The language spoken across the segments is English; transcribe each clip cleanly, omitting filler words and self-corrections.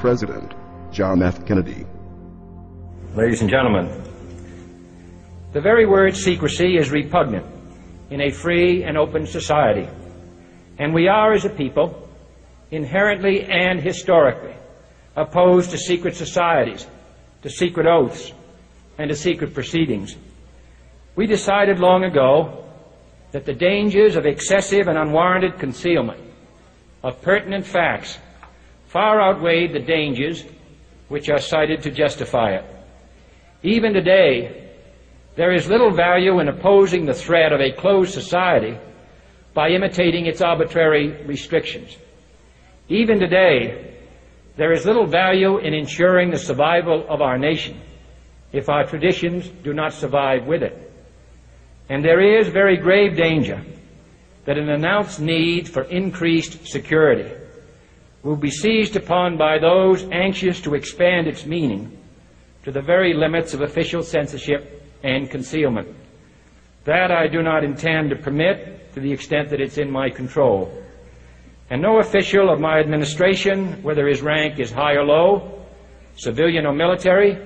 President, John F. Kennedy. Ladies and gentlemen, the very word secrecy is repugnant in a free and open society, and we are, as a people, inherently and historically opposed to secret societies, to secret oaths, and to secret proceedings. We decided long ago that the dangers of excessive and unwarranted concealment of pertinent facts far outweighed the dangers which are cited to justify it. Even today, there is little value in opposing the threat of a closed society by imitating its arbitrary restrictions. Even today, there is little value in ensuring the survival of our nation if our traditions do not survive with it. And there is very grave danger that an announced need for increased security will be seized upon by those anxious to expand its meaning to the very limits of official censorship and concealment. That I do not intend to permit to the extent that it's in my control. And no official of my administration, whether his rank is high or low, civilian or military,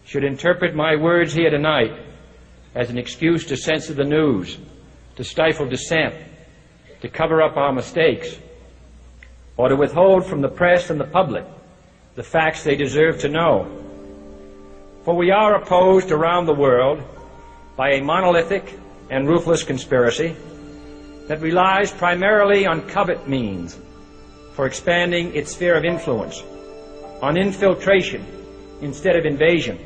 should interpret my words here tonight as an excuse to censor the news, to stifle dissent, to cover up our mistakes, or to withhold from the press and the public the facts they deserve to know. For we are opposed around the world by a monolithic and ruthless conspiracy that relies primarily on covert means for expanding its sphere of influence, on infiltration instead of invasion,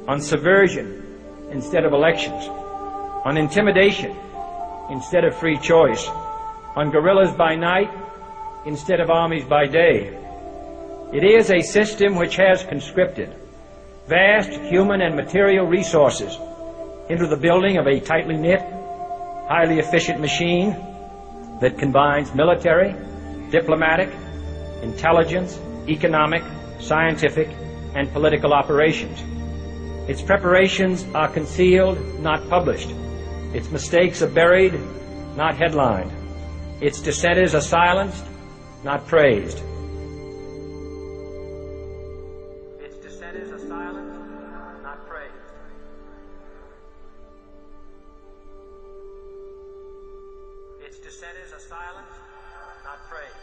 on subversion instead of elections, on intimidation instead of free choice, on guerrillas by night instead of armies by day. It is a system which has conscripted vast human and material resources into the building of a tightly knit, highly efficient machine that combines military, diplomatic, intelligence, economic, scientific, and political operations. Its preparations are concealed, not published. Its mistakes are buried, not headlined. Its dissenters are silenced, not praised. Its dissenters are silenced, not praised. Its dissenters are silenced, not praised.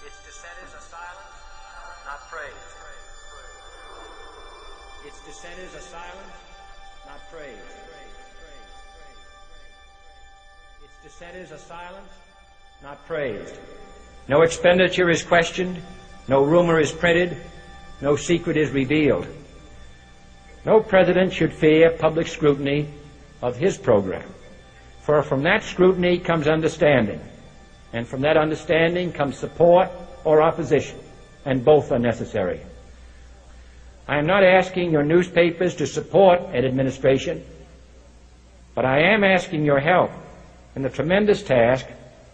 Its dissenters are silenced, not praised. Its dissenters are silenced, not praised. Its dissenters are silenced, not praised. No expenditure is questioned, no rumor is printed, no secret is revealed. No president should fear public scrutiny of his program, for from that scrutiny comes understanding, and from that understanding comes support or opposition, and both are necessary. I am not asking your newspapers to support an administration, but I am asking your help in the tremendous task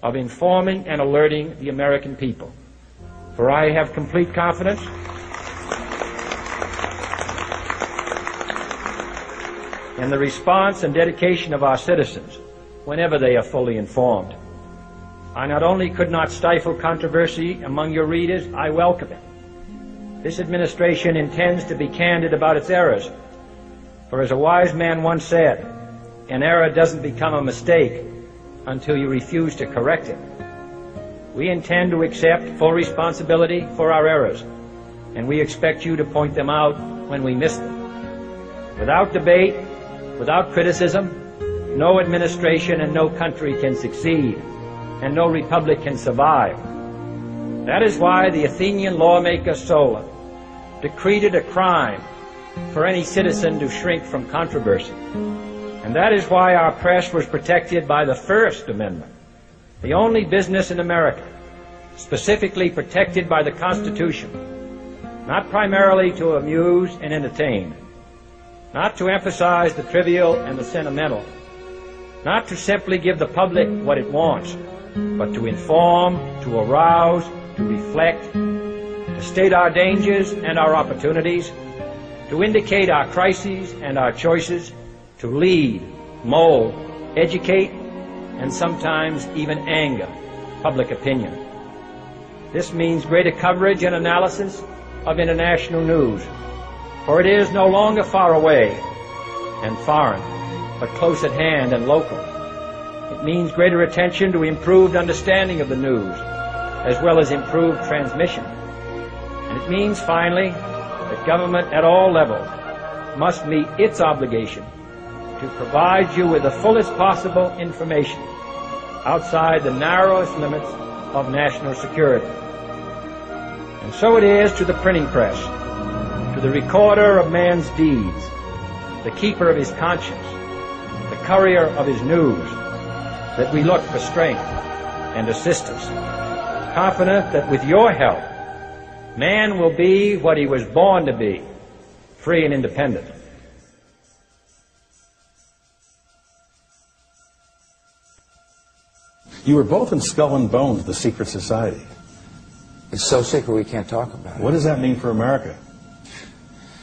of informing and alerting the American people. For I have complete confidence in the response and dedication of our citizens whenever they are fully informed. I not only could not stifle controversy among your readers, I welcome it. This administration intends to be candid about its errors. For as a wise man once said, an error doesn't become a mistake until you refuse to correct it. We intend to accept full responsibility for our errors, and we expect you to point them out when we miss them. Without debate, without criticism, no administration and no country can succeed, and no republic can survive. That is why the Athenian lawmaker Solon decreed it a crime for any citizen to shrink from controversy. And that is why our press was protected by the First Amendment, the only business in America specifically protected by the Constitution, not primarily to amuse and entertain, not to emphasize the trivial and the sentimental, not to simply give the public what it wants, but to inform, to arouse, to reflect, to state our dangers and our opportunities, to indicate our crises and our choices, to lead, mold, educate, and sometimes even anger public opinion. This means greater coverage and analysis of international news, for it is no longer far away and foreign, but close at hand and local. It means greater attention to improved understanding of the news, as well as improved transmission. And it means, finally, that government at all levels must meet its obligation to provide you with the fullest possible information outside the narrowest limits of national security. And so it is to the printing press, to the recorder of man's deeds, the keeper of his conscience, the courier of his news, that we look for strength and assistance, confident that with your help, man will be what he was born to be, free and independent. You were both in Skull and Bones, the secret society. It's so secret we can't talk about it. What does that mean for America?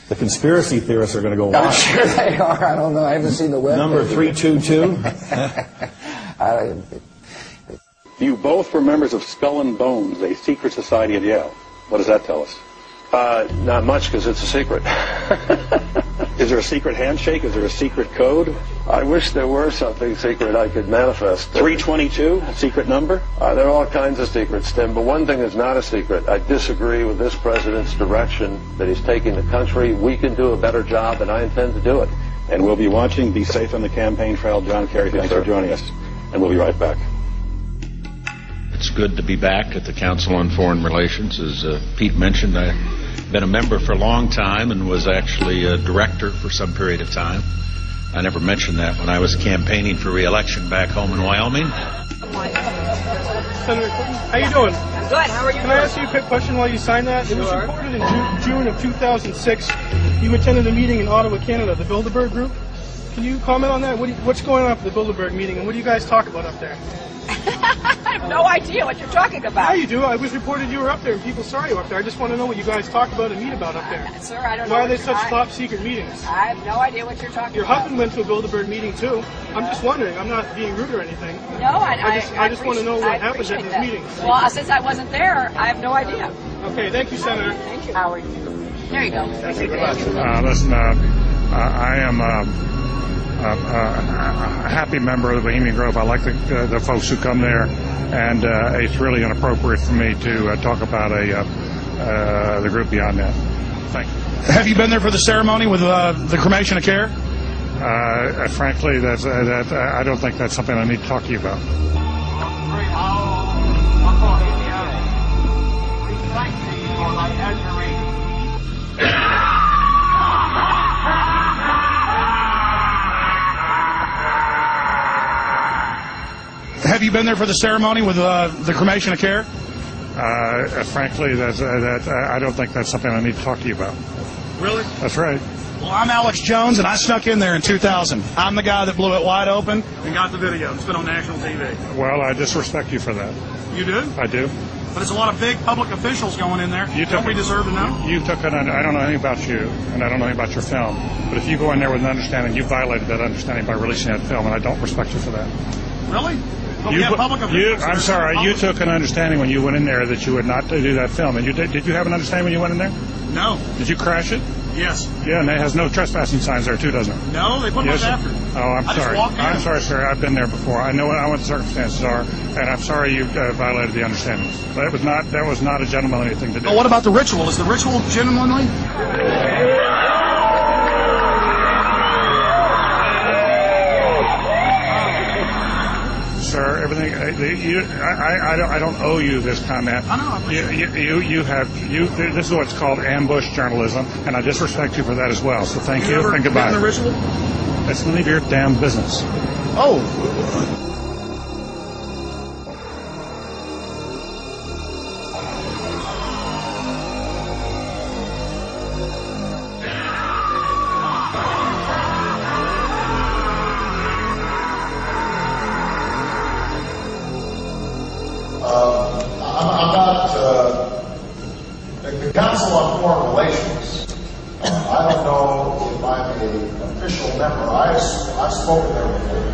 The conspiracy theorists are going to go wild. I'm sure they are. I don't know. I haven't seen the web. Number 322. You both were members of Skull and Bones, a secret society at Yale. What does that tell us? Not much, because it's a secret. Is there a secret handshake? Is there a secret code? I wish there were something secret I could manifest. 322, a secret number? There are all kinds of secrets, Tim, but one thing is not a secret. I disagree with this president's direction that he's taking the country. We can do a better job, and I intend to do it. And we'll be watching. Be safe on the campaign trail. John Kerry, thanks for joining us. And we'll be right back. It's good to be back at the Council on Foreign Relations. As Pete mentioned, I've been a member for a long time and was actually a director for some period of time. I never mentioned that when I was campaigning for re-election back home in Wyoming. Senator Clinton, how you doing? Good. How are you? Can I ask you a quick question while you sign that? It was reported in June of 2006 you attended a meeting in Ottawa, Canada, the Bilderberg Group. Can you comment on that? What's going on for the Bilderberg meeting, and what do you guys talk about up there? I have no idea what you're talking about. Yeah, you do. I was reported you were up there, and people saw you up there. I just want to know what you guys talk about and meet about up there. Sir, I don't know. Why are they such top secret meetings? I have no idea what you're talking Your about. husband went to a Bilderberg meeting too. I'm just wondering. I'm not being rude or anything. No, I just want to know what happens at these meetings. Well, since I wasn't there, I have no idea. Okay, thank you, Senator. Thank you, Howard. There you go. Thank you very much. Listen, I am a happy member of the Bohemian Grove. I like the folks who come there, and it's really inappropriate for me to talk about the group beyond that. Thank you. Have you been there for the ceremony with the cremation of care? Frankly, I don't think that's something I need to talk to you about. Have you been there for the ceremony with the cremation of care? Frankly, I don't think that's something I need to talk to you about. Really? That's right. Well, I'm Alex Jones, and I snuck in there in 2000. I'm the guy that blew it wide open and got the video. It's been on national TV. Well, I disrespect you for that. You do? I do. But it's a lot of big public officials going in there. Don't we deserve to know? I don't know anything about you, and I don't know anything about your film. But if you go in there with an understanding, you violated that understanding by releasing that film, and I don't respect you for that. Really? I'm sorry. You took an understanding when you went in there that you would not do that film. And did you have an understanding when you went in there? No. Did you crash it? Yes. Yeah, and it has no trespassing signs there too, doesn't it? No, they put those after. Oh, I'm sorry. I'm sorry, sir. I've been there before. I know what the circumstances are, and I'm sorry you violated the understandings. But that was not a gentlemanly thing to do. Well, what about the ritual? Is the ritual gentlemanly? Sir, everything. I don't owe you this comment. I know. This is what's called ambush journalism, and I disrespect you for that as well. So thank you and goodbye. The ritual? It's none of your damn business. Oh. The Council on Foreign Relations, I don't know if I'm an official member. I've spoken there before.